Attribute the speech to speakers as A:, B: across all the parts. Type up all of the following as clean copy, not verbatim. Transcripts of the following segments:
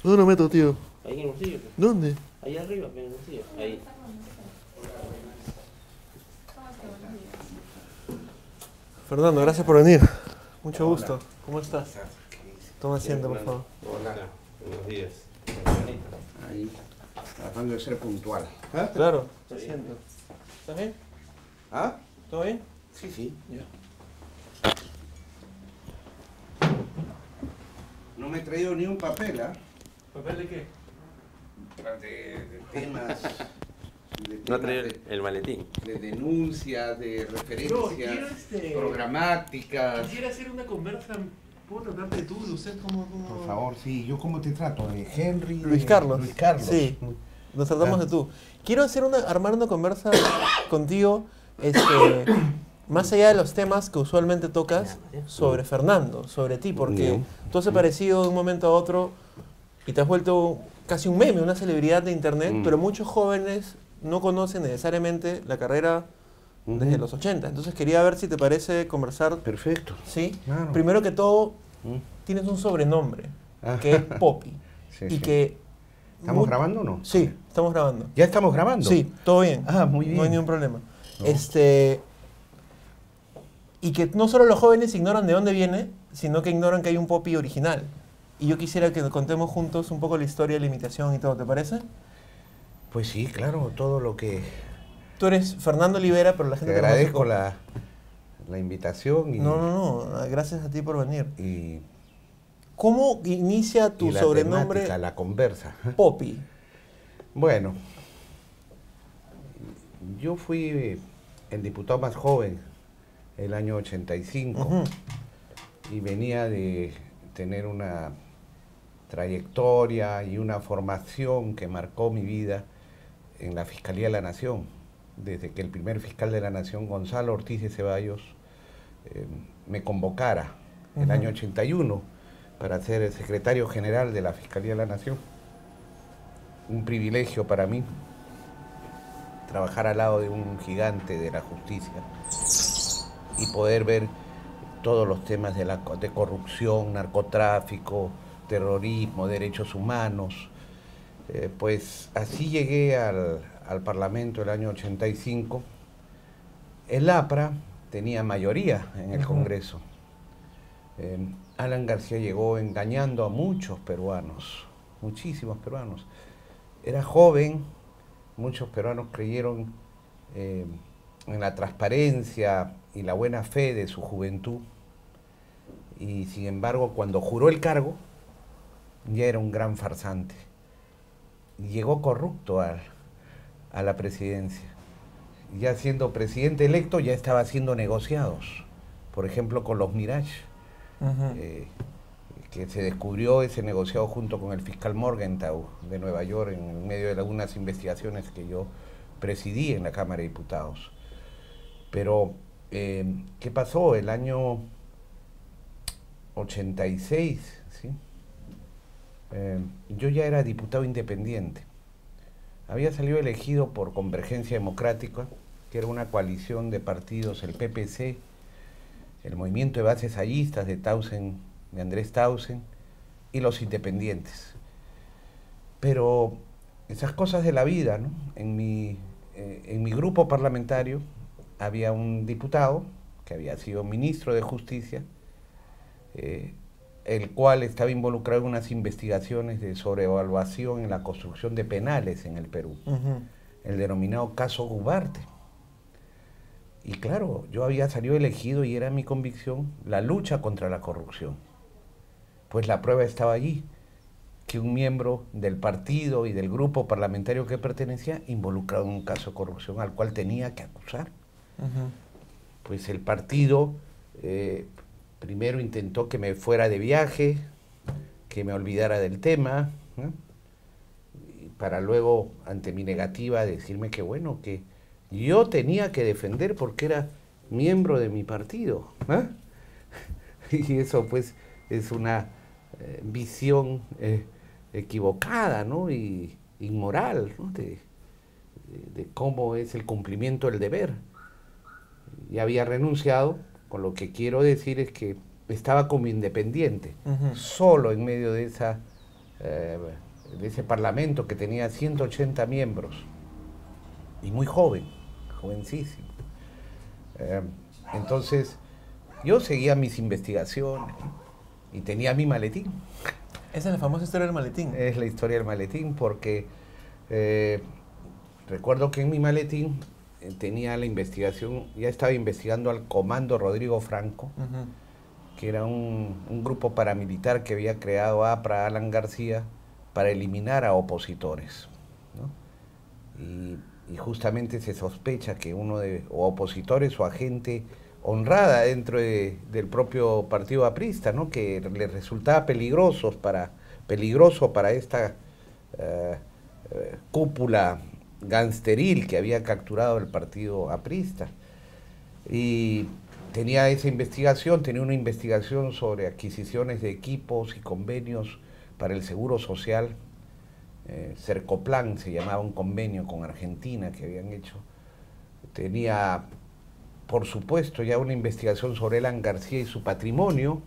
A: ¿Dónde lo meto, tío?
B: Ahí en el bolsillo, pues.
A: ¿Dónde?
B: Ahí arriba, en el bolsillo. Ahí.
A: Fernando, gracias por venir. Mucho gusto. ¿Cómo estás? Toma asiento, por favor.
B: Hola. Buenos días.
C: Ahí, tratando de ser puntual.
A: Claro, te siento. ¿Estás bien?
C: ¿Ah?
A: ¿Todo bien?
C: Sí, sí.
A: Ya.
C: No me he traído ni un papel, ¿ah?
A: ¿Papel de qué?
C: De temas. De
B: No
C: temas
B: traer el maletín.
C: de denuncias, de
A: quiero
C: referencias, programáticas.
A: Quisiera hacer una conversa. ¿Puedo tratarte de tú, de usted como...?
C: Por favor, sí. ¿Yo cómo te trato? ¿De Henry?
A: Luis Carlos.
C: Luis Carlos.
A: Sí, nos tratamos de tú. Quiero armar una conversa contigo, más allá de los temas que usualmente tocas, sobre Fernando, sobre ti, porque
C: Bien.
A: tú has aparecido de un momento a otro y te has vuelto casi un meme, una celebridad de internet, pero muchos jóvenes no conocen necesariamente la carrera desde los 80. Entonces quería ver si te parece conversar.
C: Perfecto.
A: ¿Sí?
C: Claro.
A: Primero que todo,
C: Mm.
A: tienes un sobrenombre,
C: Ah.
A: que es Poppy.
C: Sí,
A: y
C: sí.
A: que...
C: ¿Estamos grabando o no?
A: Sí, estamos grabando.
C: ¿Ya estamos grabando?
A: Sí, todo bien.
C: Ah, muy bien.
A: No hay ningún problema.
C: No.
A: Y que no solo los jóvenes ignoran de dónde viene, sino que ignoran que hay un Poppy original. Y yo quisiera que contemos juntos un poco la historia, la imitación y todo, ¿te parece?
C: Pues sí, claro, todo lo que...
A: Tú eres Fernando Olivera, pero la gente
C: Te
A: te conoce
C: agradezco
A: como-
C: la invitación y,
A: No, gracias a ti por venir.
C: y,
A: ¿Cómo inicia tu
C: y la
A: sobrenombre
C: temática, la conversa.
A: Poppy?
C: Bueno, yo fui el diputado más joven el año 85
A: Ujú.
C: y venía de tener una trayectoria y una formación que marcó mi vida en la Fiscalía de la Nación, desde que el primer fiscal de la Nación, Gonzalo Ortiz de Ceballos, me convocara el año 81 para ser el secretario general de la Fiscalía de la Nación. Un privilegio para mí trabajar al lado de un gigante de la justicia y poder ver todos los temas de corrupción, narcotráfico, terrorismo, derechos humanos. Pues así llegué al Parlamento el año 85. El APRA tenía mayoría en el Congreso. Alan García llegó engañando a muchos peruanos, muchísimos peruanos. Era joven, muchos peruanos creyeron en la transparencia y la buena fe de su juventud. Y sin embargo, cuando juró el cargo, ya era un gran farsante. Llegó corrupto a la presidencia. Ya siendo presidente electo, ya estaba haciendo negociados. Por ejemplo, con los Mirage, que se descubrió ese negociado junto con el fiscal Morgenthau de Nueva York en medio de algunas investigaciones que yo presidí en la Cámara de Diputados. Pero, ¿qué pasó? El año 86, ¿sí? Yo ya era diputado independiente. Había salido elegido por Convergencia Democrática, que era una coalición de partidos, el PPC, el Movimiento de Bases Hallistas de Andrés Tausen, y los independientes. Pero esas cosas de la vida, ¿no? En mi grupo parlamentario había un diputado que había sido ministro de Justicia, el cual estaba involucrado en unas investigaciones de sobrevaluación en la construcción de penales en el Perú, el denominado caso Ugarte. Y claro, yo había salido elegido y era mi convicción la lucha contra la corrupción. Pues la prueba estaba allí, que un miembro del partido y del grupo parlamentario que pertenecía involucrado en un caso de corrupción al cual tenía que acusar. Pues el partido primero intentó que me fuera de viaje, que me olvidara del tema, ¿no? Para luego, ante mi negativa, decirme que bueno, que yo tenía que defender porque era miembro de mi partido, ¿eh? Y eso pues es una visión equivocada, ¿no? Y inmoral, ¿no? de cómo es el cumplimiento del deber. Ya había renunciado, con lo que quiero decir es que estaba como independiente, solo en medio de esa de ese parlamento que tenía 180 miembros, y muy joven, jovencísimo. Entonces, yo seguía mis investigaciones y tenía mi maletín.
A: Esa es la famosa historia del maletín.
C: Es la historia del maletín porque recuerdo que en mi maletín tenía la investigación, ya estaba investigando al Comando Rodrigo Franco, que era un grupo paramilitar que había creado APRA, Alan García, para eliminar a opositores, ¿no? Y justamente se sospecha que uno de o opositores o agente honrada dentro del propio partido aprista, ¿no? Que le resultaba peligroso para esta cúpula gangsteril que había capturado el partido aprista. Y tenía esa investigación, tenía una investigación sobre adquisiciones de equipos y convenios para el Seguro Social. Cercoplan se llamaba un convenio con Argentina que habían hecho. Tenía, por supuesto, ya una investigación sobre Alan García y su patrimonio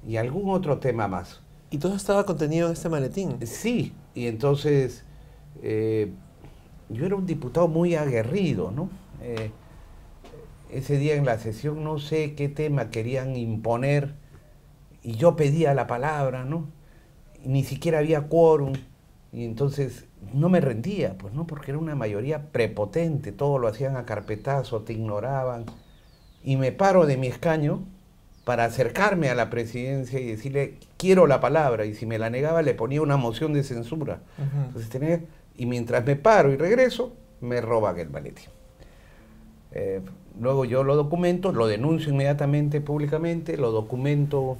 C: y algún otro tema más.
A: ¿Y todo estaba contenido en este maletín?
C: Sí, y entonces yo era un diputado muy aguerrido, ¿no? Ese día en la sesión no sé qué tema querían imponer y yo pedía la palabra, ¿no? Y ni siquiera había quórum y entonces no me rendía, pues no, porque era una mayoría prepotente, todo lo hacían a carpetazo, te ignoraban y me paro de mi escaño para acercarme a la presidencia y decirle quiero la palabra, y si me la negaba le ponía una moción de censura. Entonces y mientras me paro y regreso me roban el maletín. Luego yo lo documento, lo denuncio inmediatamente públicamente, lo documento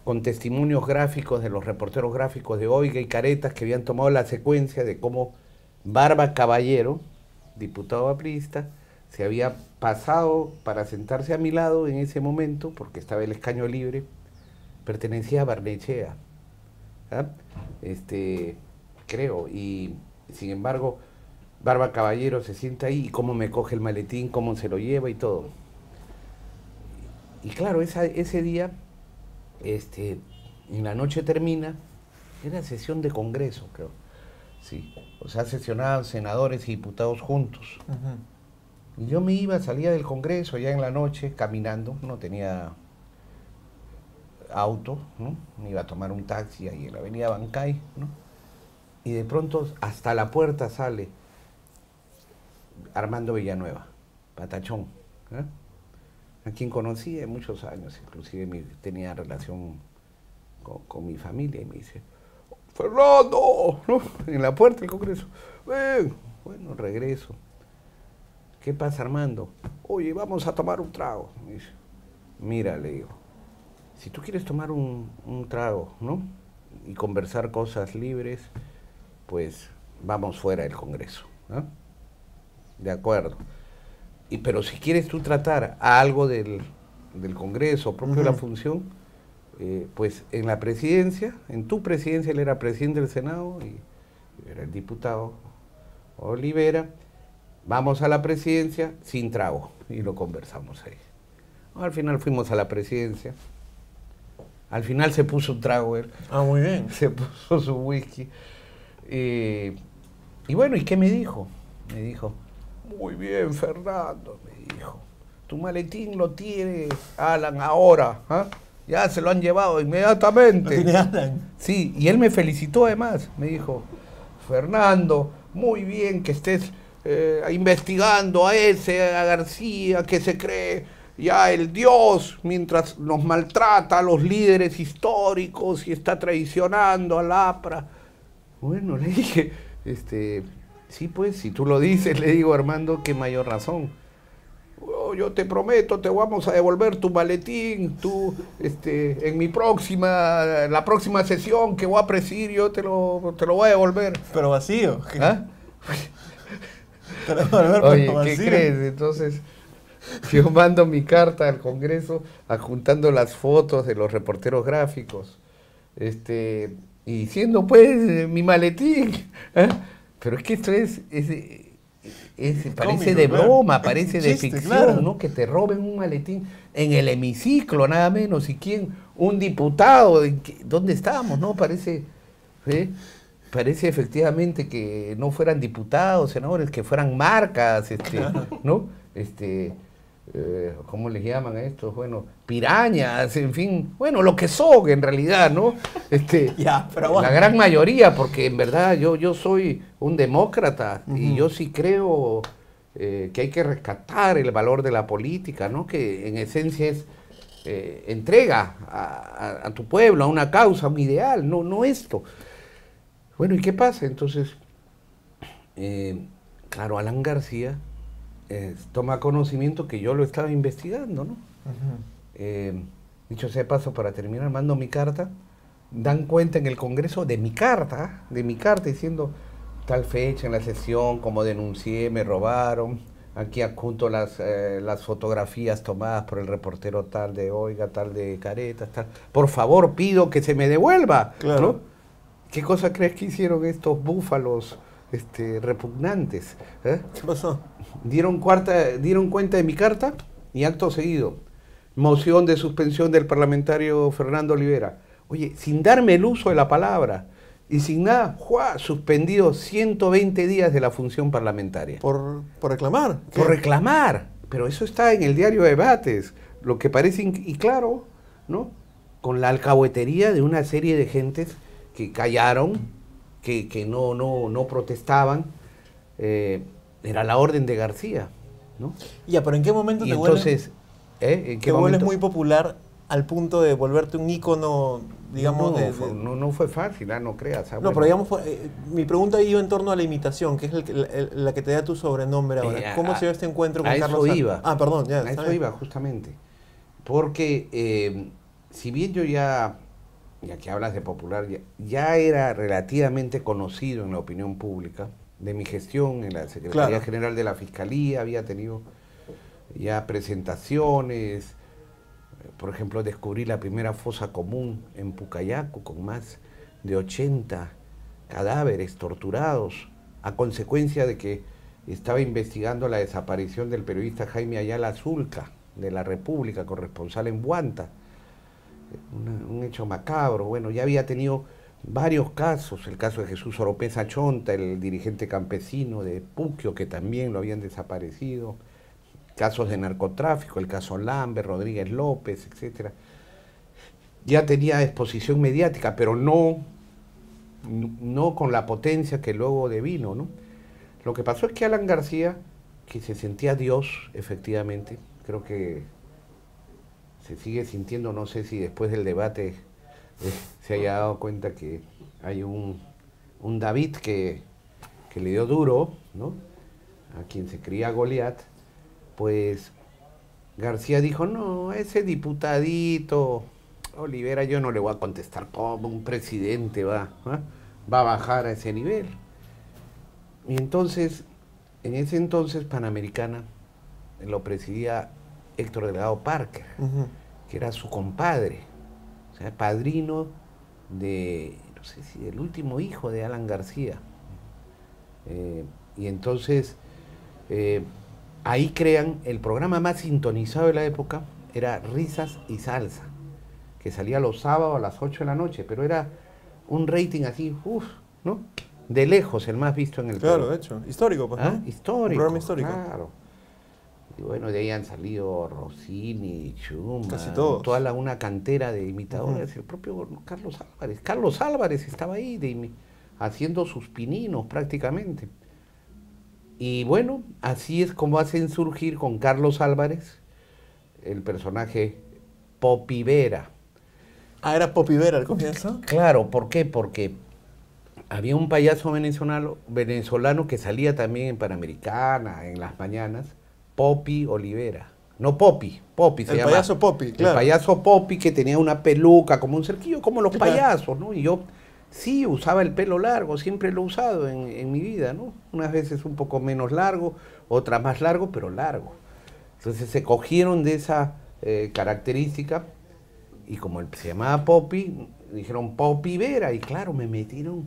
C: con testimonios gráficos de los reporteros gráficos de Oiga y Caretas que habían tomado la secuencia de cómo Barba Caballero, diputado aprista, se había pasado para sentarse a mi lado en ese momento, porque estaba el escaño libre, pertenecía a Barnechea, ¿ah? Creo, y sin embargo Barba Caballero se sienta ahí y cómo me coge el maletín, cómo se lo lleva y todo. Y claro, ese día, en la noche termina, era sesión de Congreso, creo, sí, o sea, sesionaban senadores y diputados juntos. Y yo me iba, salía del Congreso ya en la noche, caminando, no tenía auto, ¿no? Me iba a tomar un taxi ahí en la avenida Bancay, ¿no? Y de pronto hasta la puerta sale Armando Villanueva, Patachón, ¿eh? A quien conocí de muchos años, inclusive tenía relación con mi familia, y me dice, Fernando, ¿no? En la puerta del Congreso, ven, bueno, regreso. ¿Qué pasa, Armando? Oye, vamos a tomar un trago. Me dice, mira, le digo, si tú quieres tomar un trago, ¿no? Y conversar cosas libres, pues vamos fuera del Congreso, ¿no? De acuerdo. Pero si quieres tú tratar a algo del Congreso, propio de la función, pues en la presidencia, en tu presidencia, él era presidente del Senado y era el diputado Olivera, vamos a la presidencia sin trago y lo conversamos ahí. Al final fuimos a la presidencia, al final se puso un trago él.
A: Ah, muy bien.
C: Se puso su whisky. Y bueno, ¿y qué me dijo? Me dijo, muy bien, Fernando, me dijo, tu maletín lo tiene Alan ahora, ¿ah? Ya se lo han llevado inmediatamente.
A: ¿Lo tiene Alan?
C: Sí, y él me felicitó además, me dijo, Fernando, muy bien que estés investigando a García, que se cree ya el Dios, mientras nos maltrata a los líderes históricos y está traicionando al APRA. Bueno, le dije, sí, pues, si tú lo dices, le digo, Armando, qué mayor razón. Oh, yo te prometo, te vamos a devolver tu maletín, en la próxima sesión que voy a presidir, yo te lo voy a devolver.
A: Pero vacío.
C: ¿Ah?
A: Te lo voy a devolver,
C: oye,
A: pero
C: ¿qué
A: vacío.
C: crees? Entonces, yo mando mi carta al Congreso adjuntando las fotos de los reporteros gráficos, y diciendo, pues, mi maletín, ¿eh? Pero es que esto parece
A: cómico,
C: de
A: claro.
C: broma, parece de
A: Chiste,
C: ficción,
A: claro.
C: ¿no? Que te roben un maletín en el hemiciclo, nada menos. ¿Y quién? Un diputado. ¿Dónde estábamos, no? Parece ¿sí? Parece efectivamente que no fueran diputados, senadores, que fueran marcas, ¿no? ¿Cómo les llaman a estos? Bueno, pirañas, en fin, bueno, lo que son en realidad, ¿no?
A: Ya, pero bueno.
C: La gran mayoría, porque en verdad yo soy un demócrata y yo sí creo que hay que rescatar el valor de la política, ¿no? Que en esencia es entrega a tu pueblo, a una causa, a un ideal, no esto. Bueno, ¿y qué pasa? Entonces, claro, Alan García toma conocimiento que yo lo estaba investigando, ¿no? Dicho sea de paso, para terminar, mando mi carta, dan cuenta en el Congreso de mi carta diciendo tal fecha en la sesión, como denuncié, me robaron, aquí adjunto las fotografías tomadas por el reportero tal de Oiga, tal de Caretas, tal, por favor pido que se me devuelva,
A: claro.
C: ¿no? ¿Qué cosa crees que hicieron estos búfalos repugnantes?
A: ¿Qué pasó?
C: Dieron cuenta de mi carta y acto seguido, moción de suspensión del parlamentario Fernando Olivera. Oye, sin darme el uso de la palabra y sin nada, ¡juá!, suspendido 120 días de la función parlamentaria.
A: ¿Por reclamar? ¿Qué?
C: Por reclamar. Pero eso está en el diario de Debates. Lo que parece, y claro, ¿no? Con la alcahuetería de una serie de gentes que callaron, que no protestaban, era la orden de García, ¿no?
A: Ya, pero ¿en qué momento
C: Y
A: te
C: entonces,
A: vuelves, te vuelves muy popular al punto de volverte un ícono, digamos?
C: No fue fácil, no creas.
A: No, pero digamos, mi pregunta iba en torno a la imitación, que es la que te da tu sobrenombre ahora. ¿Cómo se dio este encuentro con Carlos Salas?
C: Iba.
A: Ah, perdón, ya.
C: A eso iba, justamente. Porque si bien yo ya que hablas de popular, ya era relativamente conocido en la opinión pública, de mi gestión en la Secretaría General de la Fiscalía, había tenido ya presentaciones, por ejemplo, descubrí la primera fosa común en Pucayacu con más de 80 cadáveres torturados a consecuencia de que estaba investigando la desaparición del periodista Jaime Ayala Zulca, de La República, corresponsal en Huanta. Un hecho macabro. Bueno, ya había tenido varios casos, el caso de Jesús Oropesa Chonta, el dirigente campesino de Puquio, que también lo habían desaparecido, casos de narcotráfico, el caso Lambert, Rodríguez López, etc. Ya tenía exposición mediática, pero no con la potencia que luego devino, ¿no? Lo que pasó es que Alan García, que se sentía Dios, efectivamente, creo que se sigue sintiendo, no sé si después del debate se haya dado cuenta que hay un David que le dio duro, ¿no?, a quien se creía Goliat. Pues García dijo, no, ese diputadito Olivera yo no le voy a contestar como un presidente va a bajar a ese nivel. Y entonces, en ese entonces Panamericana lo presidía Héctor Delgado Parker, que era su compadre, o sea, padrino de, no sé si del último hijo de Alan García. Y entonces, ahí crean el programa más sintonizado de la época, era Risas y Salsa, que salía los sábados a las 8 de la noche, pero era un rating así, ¿no? De lejos, el más visto en el
A: Claro,
C: Perú.
A: de hecho, histórico, pues, ¿no?
C: Histórico.
A: Un programa histórico.
C: Claro. Y bueno, de ahí han salido Rossini, Schumann,
A: casi todos.
C: Toda una cantera de imitadores, el propio Carlos Álvarez. Carlos Álvarez estaba ahí haciendo sus pininos prácticamente. Y bueno, así es como hacen surgir con Carlos Álvarez el personaje Popi Vera.
A: Ah, ¿era Popi Vera al comienzo?
C: Claro, ¿por qué? Porque había un payaso venezolano que salía también en Panamericana, en las mañanas, Popi Olivera. No Popi se llama.
A: El payaso Popi, claro.
C: El payaso Popi, que tenía una peluca como un cerquillo, como los payasos, ¿no? Y yo sí usaba el pelo largo, siempre lo he usado en mi vida, ¿no? Unas veces un poco menos largo, otras más largo, pero largo. Entonces se cogieron de esa característica y como se llamaba Popi, dijeron Popi Vera, y claro, me metieron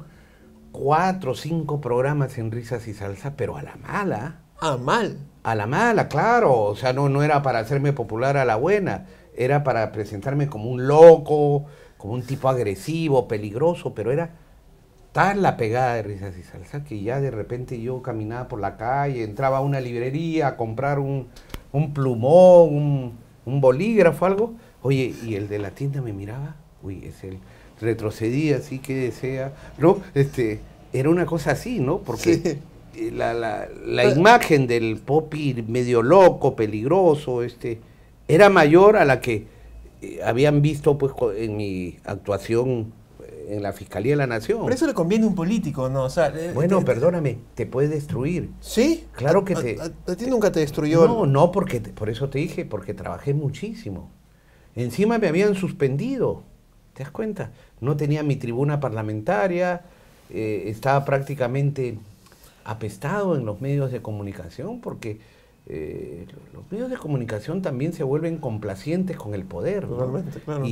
C: 4 o 5 programas en Risas y Salsa, pero a la mala.
A: Ah, mal.
C: A la mala, claro. O sea, no era para hacerme popular a la buena, era para presentarme como un loco, como un tipo agresivo, peligroso, pero era tal la pegada de Risas y Salsa que ya de repente yo caminaba por la calle, entraba a una librería a comprar un plumón, un bolígrafo, algo. Oye, y el de la tienda me miraba, uy, es el... Retrocedía así, que desea, ¿no? Era una cosa así, ¿no? Porque sí, la imagen del Popi medio loco, peligroso, era mayor a la que habían visto pues en mi actuación en la Fiscalía de la Nación.
A: Pero eso le conviene a un político, ¿no? O sea,
C: bueno, perdóname, te puede destruir.
A: ¿Sí?
C: Claro que te...
A: ¿A ti nunca te destruyó?
C: No, porque por eso te dije, porque trabajé muchísimo. Encima me habían suspendido, ¿te das cuenta? No tenía mi tribuna parlamentaria, estaba prácticamente apestado en los medios de comunicación, porque los medios de comunicación también se vuelven complacientes con el poder, ¿no?
A: Totalmente, claro.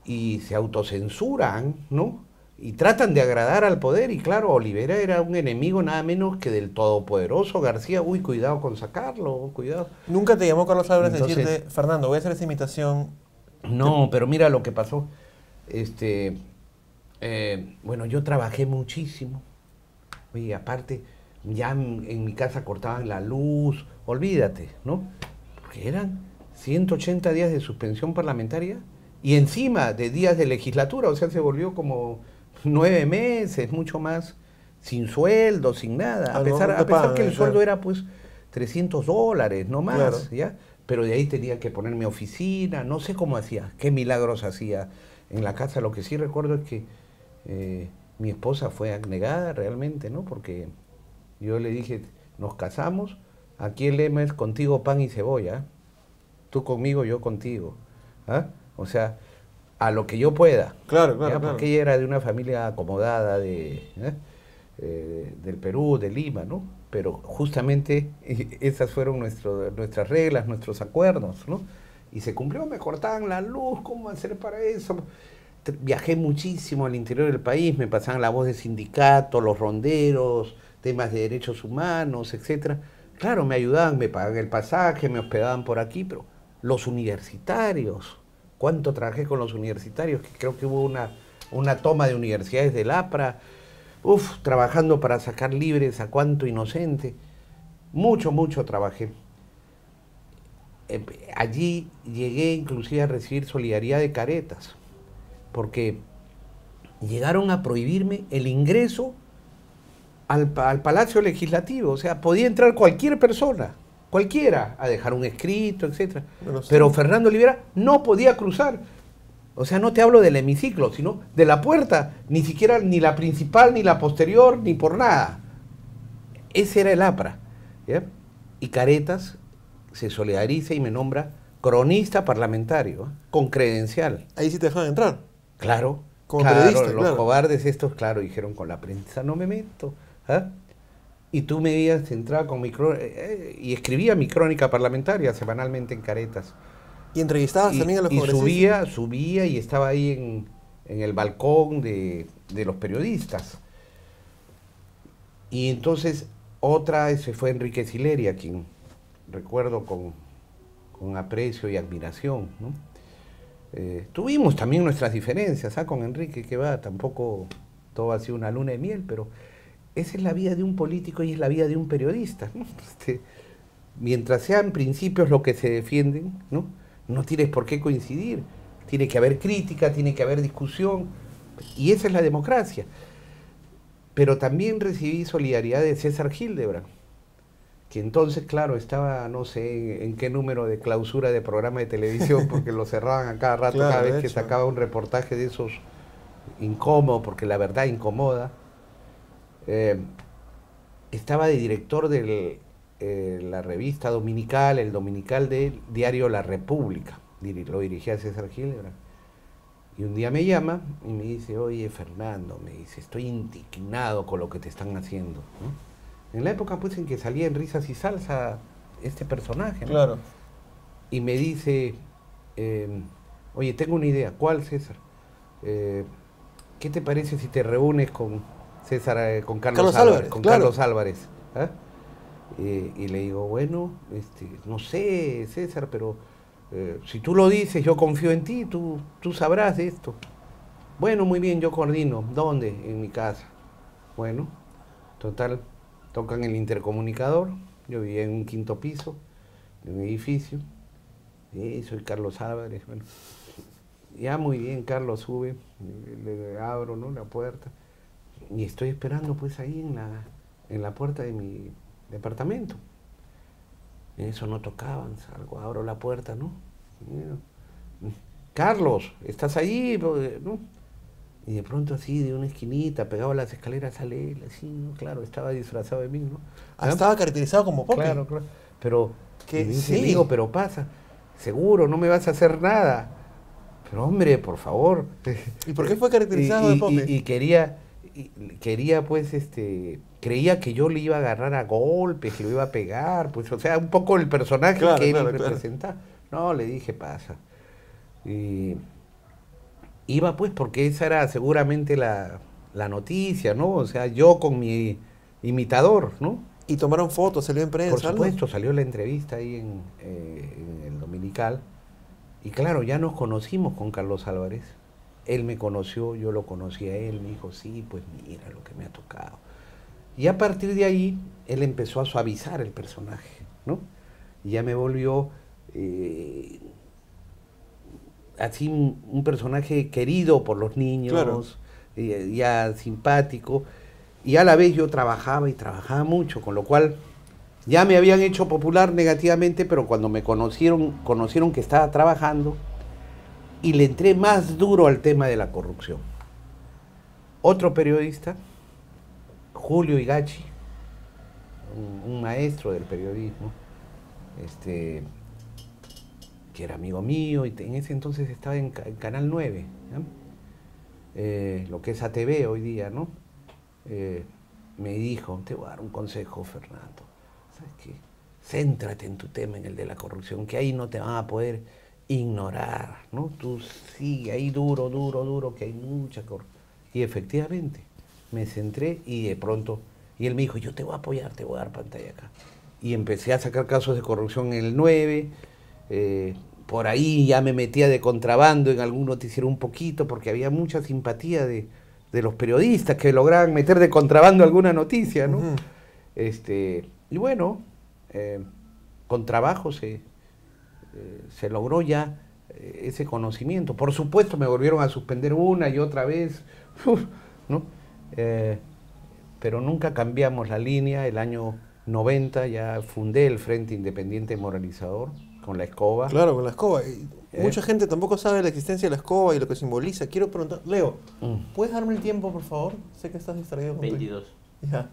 C: Y se autocensuran, ¿no? Y tratan de agradar al poder, y claro, Olivera era un enemigo nada menos que del todopoderoso García. Uy, cuidado con sacarlo, cuidado.
A: ¿Nunca te llamó Carlos Álvarez a
C: Entonces,
A: decirte, Fernando, voy a hacer esa imitación?
C: No, pero mira lo que pasó. Bueno, yo trabajé muchísimo. Oye, aparte, ya en mi casa cortaban la luz, olvídate, ¿no? Porque eran 180 días de suspensión parlamentaria y encima de días de legislatura, o sea, se volvió como 9 meses, mucho más, sin sueldo, sin nada. A pesar que el sueldo era pues $300, no más, claro, ¿ya? Pero de ahí tenía que poner mi oficina, no sé cómo hacía, qué milagros hacía en la casa. Lo que sí recuerdo es que mi esposa fue abnegada realmente, ¿no? Porque yo le dije, nos casamos, aquí el lema es contigo pan y cebolla, tú conmigo, yo contigo, ¿ah? O sea, a lo que yo pueda.
A: Claro, claro,
C: claro. Porque ella era de una familia acomodada del Perú, de Lima, ¿no? Pero justamente esas fueron nuestras reglas, nuestros acuerdos, ¿no? Y se cumplió, me cortaban la luz, ¿cómo hacer para eso? Viajé muchísimo al interior del país, me pasaban la voz de sindicato, los ronderos, temas de derechos humanos, etcétera. Claro, me ayudaban, me pagaban el pasaje, me hospedaban por aquí, pero los universitarios, ¿cuánto trabajé con los universitarios? Que creo que hubo una toma de universidades del APRA, trabajando para sacar libres a cuánto inocente. Mucho trabajé. Allí llegué inclusive a recibir solidaridad de caretas, porque llegaron a prohibirme el ingreso al Palacio Legislativo. O sea, podía entrar cualquier persona, cualquiera, a dejar un escrito, etc. Bueno, sí. Pero Fernando Olivera no podía cruzar. O sea, no te hablo del hemiciclo, sino de la puerta, ni siquiera ni la principal, ni la posterior, ni por nada. Ese era el APRA, ¿ya? Y Caretas se solidariza y me nombra cronista parlamentario, con credencial.
A: Ahí sí te dejan entrar.
C: Claro,
A: como periodista,
C: los cobardes estos, claro, dijeron, con la prensa no me meto. ¿Ah? Y tú me veías entrar con y escribía mi crónica parlamentaria semanalmente en Caretas.
A: ¿Y entrevistabas también a los congresistas?
C: Subía y estaba ahí en el balcón de los periodistas. Y entonces ese fue Enrique Sileria, quien recuerdo con aprecio y admiración, ¿no? Tuvimos también nuestras diferencias, ¿ah? Con Enrique, que va, tampoco todo ha sido una luna de miel, pero esa es la vida de un político y es la vida de un periodista, ¿no? Mientras sean principios lo que se defienden, ¿no? No tienes por qué coincidir, tiene que haber crítica, tiene que haber discusión, y esa es la democracia. Pero también recibí solidaridad de César Hildebrand, que entonces, claro, estaba, no sé en qué número de clausura de programa de televisión, porque lo cerraban a cada rato, claro, cada vez que sacaba un reportaje de esos incómodo, porque la verdad incomoda. Estaba de director de la revista dominical, el dominical del diario La República, lo dirigía César Hildebrand. Y un día me llama y me dice, oye Fernando, me dice, estoy indignado con lo que te están haciendo, ¿no? En la época pues en que salía en Risas y Salsa este personaje, ¿no?
A: Claro.
C: Y me dice, oye, tengo una idea. ¿Cuál, César? ¿Qué te parece si te reúnes con César, con Carlos Álvarez? Con claro. Carlos Álvarez. ¿Ah? Y le digo, bueno, no sé, César, pero si tú lo dices, yo confío en ti, tú sabrás de esto. Bueno, muy bien, yo coordino. ¿Dónde? En mi casa. Bueno, total, tocan el intercomunicador. Yo vivía en un quinto piso de un edificio. Soy Carlos Álvarez. Bueno, ya muy bien, Carlos sube, le abro, ¿no?, la puerta. Y estoy esperando pues ahí en la puerta de mi departamento. En eso no tocaban, salgo, abro la puerta, ¿no? Carlos, ¿estás ahí? ¿No? Y de pronto así, de una esquinita, pegado a las escaleras, sale él, así, ¿no? Claro, estaba disfrazado de mí, ¿no?
A: Ah, estaba caracterizado como Poppy.
C: Claro, claro. Pero,
A: Que
C: y me dice,
A: sí.
C: digo, pero pasa, seguro, no me vas a hacer nada. Pero hombre, por favor.
A: ¿Y por qué fue caracterizado de Poppy?
C: Y quería pues, creía que yo le iba a agarrar a golpes, que lo iba a pegar, pues, o sea, un poco el personaje
A: Claro,
C: que
A: claro,
C: él representaba. No, le dije, pasa. Y iba pues porque esa era seguramente la noticia, ¿no? O sea, yo con mi imitador, ¿no?
A: Y tomaron fotos, salió en prensa.
C: Por supuesto, salió la entrevista ahí en el Dominical. Y claro, ya nos conocimos con Carlos Álvarez. Él me conoció, yo lo conocí a él. Me dijo, sí, pues mira lo que me ha tocado. Y a partir de ahí, él empezó a suavizar el personaje, ¿no? Y ya me volvió así un personaje querido por los niños,
A: Claro.
C: ya simpático. Y a la vez yo trabajaba y trabajaba mucho, con lo cual ya me habían hecho popular negativamente, pero cuando me conocieron que estaba trabajando y le entré más duro al tema de la corrupción. Otro periodista, Julio Igachi, un maestro del periodismo, que era amigo mío, y en ese entonces estaba en Canal 9, ¿no? Lo que es ATV hoy día, ¿no? Me dijo, te voy a dar un consejo, Fernando. ¿Sabes qué? Céntrate en tu tema, en el de la corrupción, que ahí no te van a poder ignorar, ¿no? Tú sigue ahí duro, duro, duro, que hay mucha corrupción. Y efectivamente, me centré y de pronto, y él me dijo, yo te voy a apoyar, te voy a dar pantalla acá. Y empecé a sacar casos de corrupción en el 9, por ahí ya me metía de contrabando en algún noticiero un poquito, porque había mucha simpatía de los periodistas que lograban meter de contrabando alguna noticia, ¿no?
A: Ujú.
C: Y bueno, con trabajo se logró ya ese conocimiento. Por supuesto me volvieron a suspender una y otra vez, ¿no? Pero nunca cambiamos la línea. El año 90 ya fundé el Frente Independiente Moralizador con la escoba.
A: Claro, con la escoba. Y mucha gente tampoco sabe la existencia de la escoba y lo que simboliza. Quiero preguntar, Leo, ¿puedes darme el tiempo, por favor? Sé que estás distraído con tu-
B: 22.
A: Ya.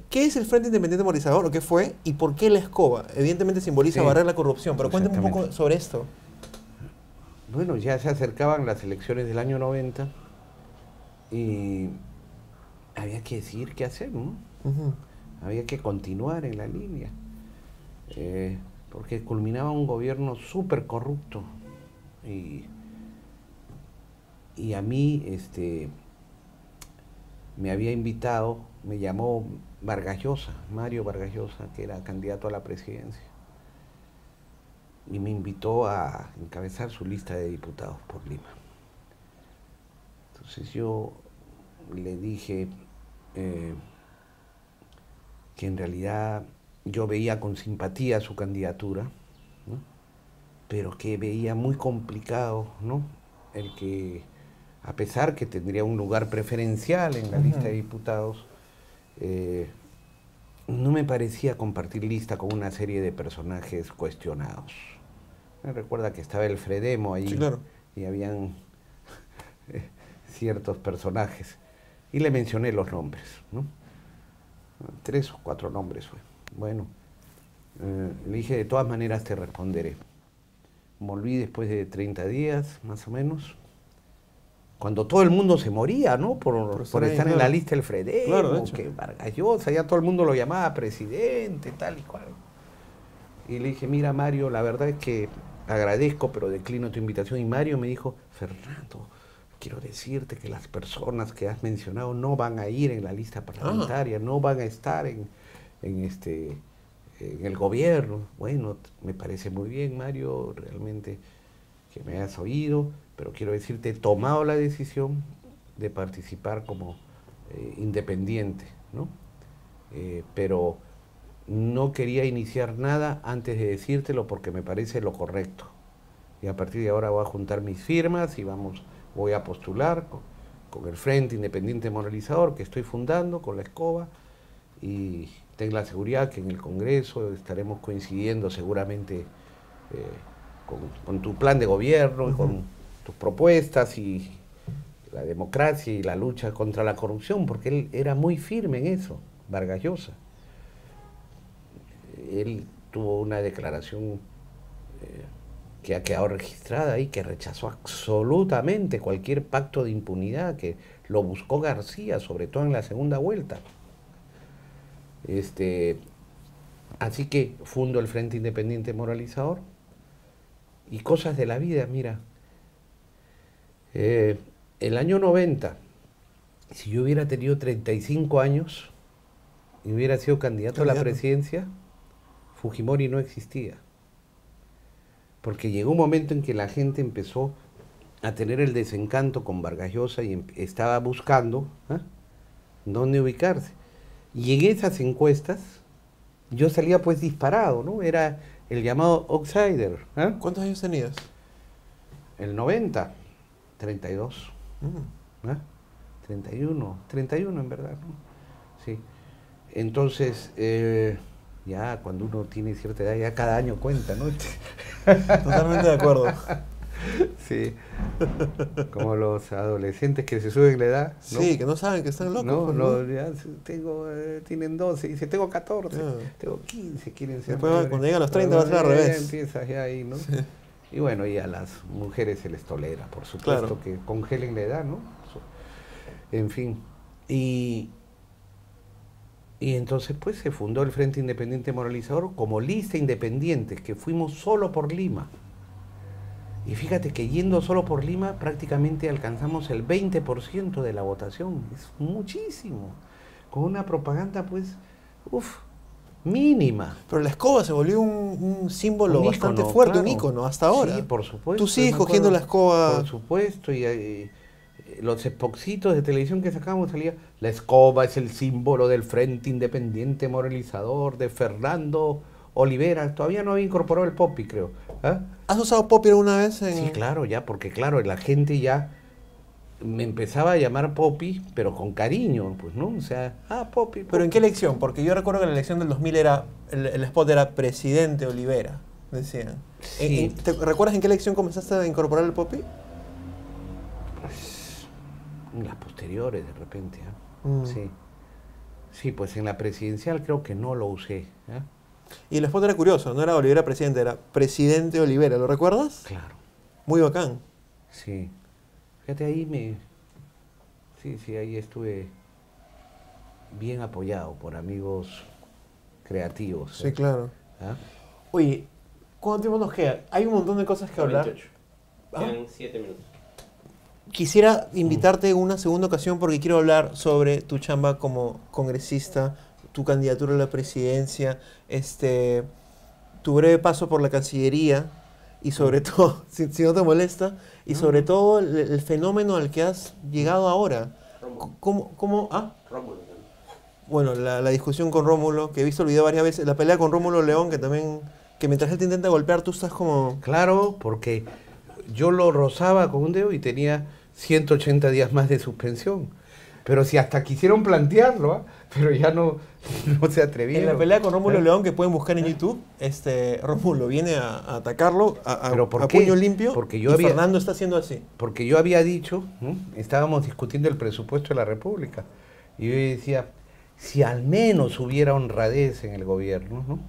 A: ¿Qué es el Frente Independiente Moralizador o qué fue y por qué la escoba? Evidentemente simboliza
C: Sí,
A: barrer la corrupción, pero cuéntame un poco
C: exactamente.
A: sobre esto.
C: Bueno, ya se acercaban las elecciones del año 90 y había que decidir qué hacer, ¿no?
A: Ujú.
C: Había que continuar en la línea, porque culminaba un gobierno súper corrupto y a mí me había invitado, me llamó Vargas Llosa, Mario Vargas Llosa, que era candidato a la presidencia, y me invitó a encabezar su lista de diputados por Lima. Entonces yo le dije que en realidad yo veía con simpatía su candidatura, ¿no? Pero que veía muy complicado, ¿no?, el que, a pesar que tendría un lugar preferencial en la lista de diputados, no me parecía compartir lista con una serie de personajes cuestionados. Me recuerda que estaba el Fredemo ahí,
A: Sí, claro.
C: y habían ciertos personajes. Y le mencioné los nombres, ¿no? 3 o 4 nombres fue. Bueno, le dije, de todas maneras te responderé. Volví después de 30 días, más o menos, cuando todo el mundo se moría, ¿no? Por
A: estar ahí,
C: estar en
A: claro.
C: la lista del Fredemo,
A: Claro, de hecho.
C: que Vargas Llosa, ya todo el mundo lo llamaba presidente, tal y cual. Y le dije, mira, Mario, la verdad es que agradezco, pero declino tu invitación. Y Mario me dijo, Fernando, quiero decirte que las personas que has mencionado no van a ir en la lista parlamentaria, no van a estar en el gobierno. Bueno, me parece muy bien, Mario, realmente que me hayas oído, pero quiero decirte, he tomado la decisión de participar como independiente, ¿no? Pero no quería iniciar nada antes de decírtelo porque me parece lo correcto. Y a partir de ahora voy a juntar mis firmas y voy a postular con el Frente Independiente Moralizador que estoy fundando, con la escoba, y ten la seguridad que en el Congreso estaremos coincidiendo seguramente con tu plan de gobierno, y con tus propuestas y la democracia y la lucha contra la corrupción, porque él era muy firme en eso, Vargas Llosa. Él tuvo una declaración que ha quedado registrada ahí, que rechazó absolutamente cualquier pacto de impunidad, que lo buscó García, sobre todo en la segunda vuelta. Así que fundo el Frente Independiente Moralizador, y cosas de la vida, mira. El año 90, si yo hubiera tenido 35 años y hubiera sido candidato a la presidencia, Fujimori no existía. Porque llegó un momento en que la gente empezó a tener el desencanto con Vargas Llosa y estaba buscando dónde ubicarse. Y en esas encuestas yo salía pues disparado, ¿no? Era el llamado outsider.
A: ¿Cuántos años tenías?
C: El 90, 32. 31 en verdad, ¿no? Sí. Entonces, ya cuando uno tiene cierta edad, ya cada año cuenta, ¿no?
A: Totalmente de acuerdo.
C: Sí. Como los adolescentes que se suben la edad, ¿no?
A: Sí, que no saben que están locos.
C: No, ya tienen 12, dice, tengo 14, tengo 15, quieren ser.
A: Después, cuando llegan a los 30 va a ser al revés.
C: Ya empiezas ya ahí, ¿no? Sí. Y bueno, y a las mujeres se les tolera, por supuesto, claro, que congelen la edad, ¿no? En fin. Y entonces pues se fundó el Frente Independiente Moralizador como lista independiente, que fuimos solo por Lima. Y fíjate que yendo solo por Lima prácticamente alcanzamos el 20% de la votación. Es muchísimo. Con una propaganda pues, mínima.
A: Pero la escoba se volvió un símbolo bastante fuerte, claro, un ícono hasta ahora.
C: Sí, por supuesto.
A: Tú sigues cogiendo la escoba.
C: Por supuesto, y los spoxitos de televisión que sacábamos salía, la escoba es el símbolo del Frente Independiente Moralizador de Fernando Olivera. Todavía no había incorporado el Poppy, creo.
A: ¿Has usado Poppy alguna vez?
C: Sí, claro, ya, porque claro, la gente ya me empezaba a llamar Poppy, pero con cariño, pues, ¿no? O sea, Poppy.
A: ¿Pero en qué elección? Porque yo recuerdo que la elección del 2000 el spot era Presidente Olivera, decían.
C: Sí.
A: ¿Te recuerdas en qué elección comenzaste a incorporar el Poppy?
C: Pues, en las posteriores, de repente, Sí. Sí, pues en la presidencial creo que no lo usé,
A: Y el spot era curioso, no era Olivera Presidente, era Presidente Olivera, ¿lo recuerdas?
C: Claro.
A: Muy bacán.
C: Sí. Fíjate, ahí Sí, ahí estuve bien apoyado por amigos creativos.
A: Sí, claro. Oye, ¿cuánto tiempo nos queda? Hay un montón de cosas que hablar.
B: 28. Quedan 7 minutos.
A: Quisiera invitarte en una segunda ocasión porque quiero hablar sobre tu chamba como congresista, tu candidatura a la presidencia, tu breve paso por la Cancillería y sobre todo, si no te molesta, y sobre todo el fenómeno al que has llegado ahora. ¿Cómo?
B: Rómulo.
A: Bueno, la discusión con Rómulo, que he visto el video varias veces, la pelea con Rómulo León, que mientras él te intenta golpear, tú estás como...
C: Claro, porque yo lo rozaba con un dedo y tenía 180 días más de suspensión. Pero si hasta quisieron plantearlo, pero ya no se atrevieron.
A: En la pelea con Rómulo León, que pueden buscar en YouTube, Rómulo viene a atacarlo a puño limpio,
C: porque
A: Fernando está haciendo así.
C: Porque yo había dicho, estábamos discutiendo el presupuesto de la República, y yo decía, si al menos hubiera honradez en el gobierno,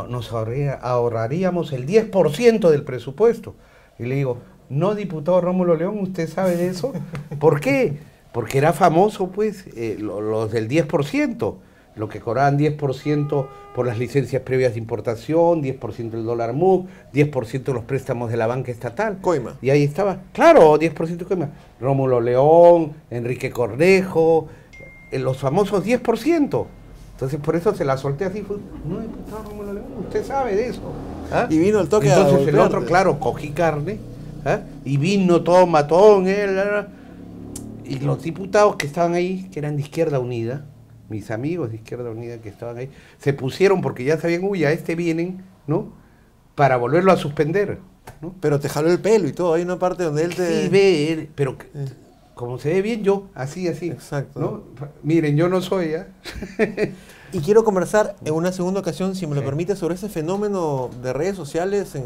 C: nos ahorraríamos el 10% del presupuesto. Y le digo, no, diputado Rómulo León, ¿usted sabe de eso? ¿Por qué? Porque era famoso, pues, los del 10%, lo que cobraban 10% por las licencias previas de importación, 10% del dólar MUC, 10% de los préstamos de la banca estatal.
A: Coima.
C: Y ahí estaba, claro, 10% de coima. Rómulo León, Enrique Cornejo, los famosos 10%. Entonces, por eso se la solté así, fue, no, diputado Rómulo León, usted sabe de eso.
A: Y vino el toque.
C: Entonces el otro, claro, cogí carne, y vino todo matón, Y los diputados que estaban ahí, que eran de Izquierda Unida, mis amigos de Izquierda Unida que estaban ahí, se pusieron porque ya sabían, uy, a este vienen, ¿no? Para volverlo a suspender, ¿no?
A: Pero te jaló el pelo y todo, hay una parte donde él te...
C: Sí, ve, pero como se ve bien yo, así.
A: Exacto.
C: ¿no? Miren, yo no soy, ¿eh?
A: Y quiero conversar en una segunda ocasión, si me lo
C: Sí.
A: permite, sobre ese fenómeno de redes sociales.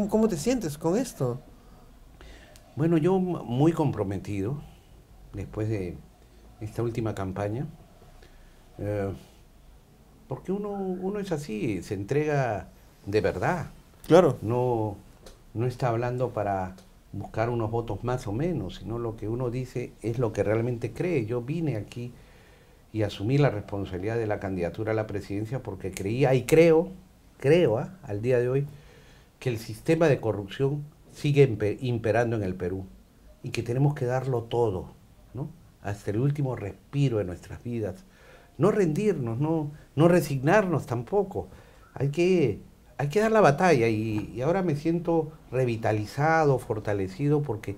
A: ¿Cómo te sientes con esto?
C: Bueno, yo muy comprometido después de esta última campaña, porque uno es así, se entrega de verdad,
A: Claro.
C: no está hablando para buscar unos votos más o menos, sino lo que uno dice es lo que realmente cree. Yo vine aquí y asumí la responsabilidad de la candidatura a la presidencia porque creía y creo al día de hoy, que el sistema de corrupción sigue imperando en el Perú y que tenemos que darlo todo, ¿no? Hasta el último respiro de nuestras vidas. No rendirnos, no resignarnos tampoco. Hay que dar la batalla y ahora me siento revitalizado, fortalecido, porque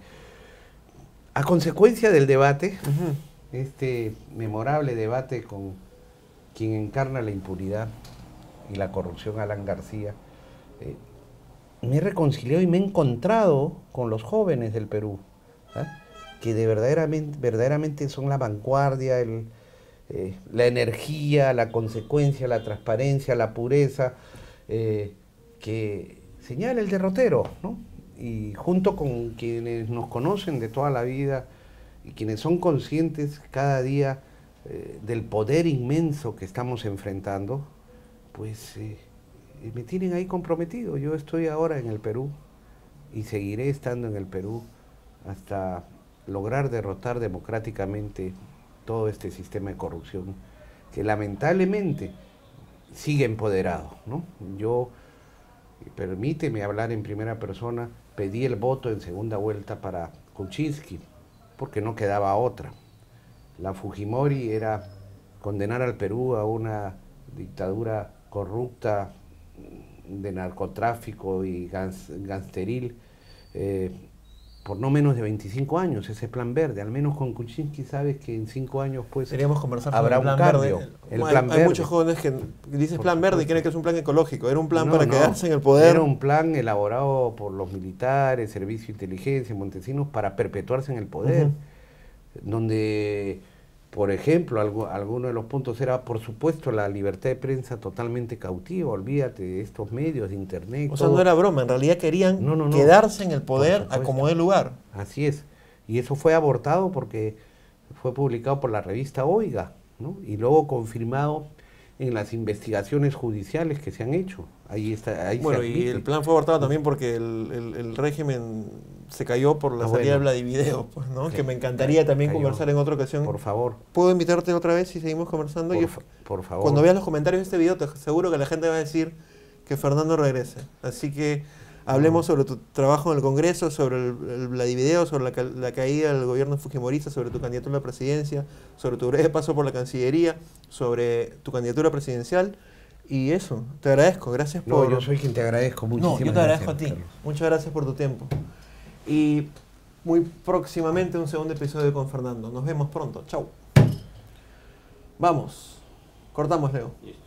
C: a consecuencia del debate,
A: Ujú.
C: este memorable debate con quien encarna la impunidad y la corrupción, Alan García, me he reconciliado y me he encontrado con los jóvenes del Perú, ¿ah? Que verdaderamente son la vanguardia, la energía, la consecuencia, la transparencia, la pureza, que señala el derrotero, ¿no? Y junto con quienes nos conocen de toda la vida y quienes son conscientes cada día del poder inmenso que estamos enfrentando, pues me tienen ahí comprometido. Yo estoy ahora en el Perú y seguiré estando en el Perú hasta lograr derrotar democráticamente todo este sistema de corrupción que lamentablemente sigue empoderado, ¿no? Yo, permíteme hablar en primera persona, pedí el voto en segunda vuelta para Kuczynski porque no quedaba otra. La Fujimori era condenar al Perú a una dictadura corrupta de narcotráfico y gangsteril por no menos de 25 años, ese plan verde. Al menos con Kuczynski sabes que en 5 años pues
A: Queríamos conversar
C: habrá
A: sobre
C: un
A: el plan
C: cambio.
A: verde.
C: El
A: Hay,
C: plan
A: hay
C: verde.
A: muchos jóvenes que dices
C: Por
A: plan verde y
C: supuesto.
A: creen que es un plan ecológico. Era un plan
C: No,
A: para
C: no.
A: quedarse en el poder.
C: Era un plan elaborado por los militares, Servicio de Inteligencia, Montesinos, para perpetuarse en el poder.
A: Ujú.
C: Donde, por ejemplo, alguno de los puntos era, por supuesto, la libertad de prensa totalmente cautiva. Olvídate de estos medios, de internet.
A: O sea,
C: todo.
A: no era broma, en realidad querían
C: No.
A: quedarse en el
C: Por
A: poder a
C: supuesto.
A: como dé lugar.
C: Así es. Y eso fue abortado porque fue publicado por la revista Oiga, ¿no? Y luego confirmado en las investigaciones judiciales que se han hecho. Ahí está. Ahí
A: Bueno,
C: se
A: y
C: admite.
A: el plan fue abortado también porque el régimen se cayó por la salida de
C: bueno.
A: Vladivideo, pues, ¿no?
C: Sí,
A: Que me encantaría también
C: cayó.
A: conversar en otra ocasión.
C: Por favor,
A: ¿Puedo invitarte otra vez y seguimos conversando?
C: por favor.
A: Cuando veas los comentarios de este video, te aseguro que la gente va a decir que Fernando regrese. Así que hablemos sobre tu trabajo en el Congreso, sobre el Vladivideo, sobre la caída del gobierno fujimorista, sobre tu candidatura a la presidencia, sobre tu breve paso por la Cancillería, sobre tu candidatura presidencial. Y eso, te agradezco, gracias
C: No,
A: por...
C: yo soy quien te agradezco muchísimo.
A: No, yo te agradezco a ti. Muchas gracias por tu tiempo. Y muy próximamente un segundo episodio con Fernando. Nos vemos pronto. Chau. Vamos. Cortamos, Leo.
B: Listo.